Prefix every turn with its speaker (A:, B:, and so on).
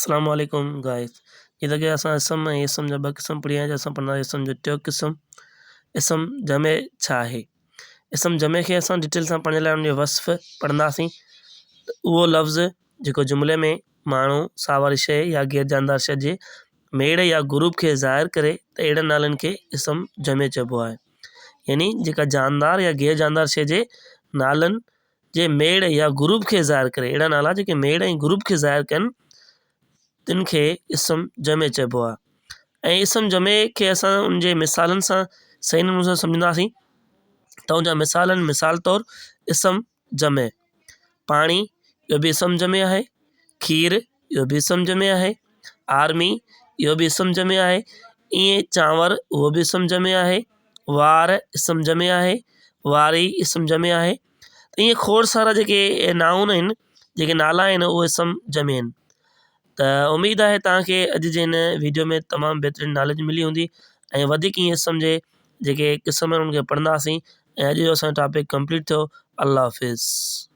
A: अस्सलाम वालेकुम गाइस। जैसा कि असां इसम ऐं इसम जा 2 क़िस्म पढ़िया अॼु असां पढ़ंदा इसम जो टियों क़िस्म इसम जमे छा आहे। इसम जमे खे असां डिटेल सां पढ़ण लाइ उनजो वस्फ़ पढ़ंदासीं। त उहो लफ़्ज़ जेको जुमिले में माण्हू सावारी शइ या गैर जानदार शइ जे मेड़ या ग्रुप खे ज़ाहिर करे त अहिड़नि नालनि खे इसम जमे चइबो आहे। यानी जेका जानदार या गैर जानदार शइ जे नालनि जे मेड़ या ग्रुप खे ज़ाहिर करे, अहिड़ा नाला जेके मेड़ ऐं ग्रुप खे ज़ाहिर कनि तिन खे इसम जमे चइबो आहे। ऐं इसम जमे खे असां उनजे मिसालनि सां सही नमूने सां सम्झंदासीं त उनजा मिसाल आहिनि। मिसाल तौरु इसम जमे पाणी, इहो बि इसम जमे आहे। खीर, इहो बि इसम जमे आहे। आर्मी, इहो बि इसम जमे आहे। ईअं चांवर, उहो बि इसम जमे आहे। वार इसम जमे आहे। वारी इसम जमे आहे। त ईअं खोड़ सारा जेके नाउन आहिनि, जेके नाला आहिनि, उहे इसम जमे आहिनि। त उमेद आहे तव्हांखे अॼु जे हिन वीडियो में तमामु बहितरीनु नॉलेज मिली हूंदी ऐं वधीक ईअं इसम जे जेके क़िस्म आहिनि उनखे पढ़ंदासीं। ऐं अॼु जो असांजो टॉपिक कंप्लीट थियो। अल्लाह हाफ़िज़।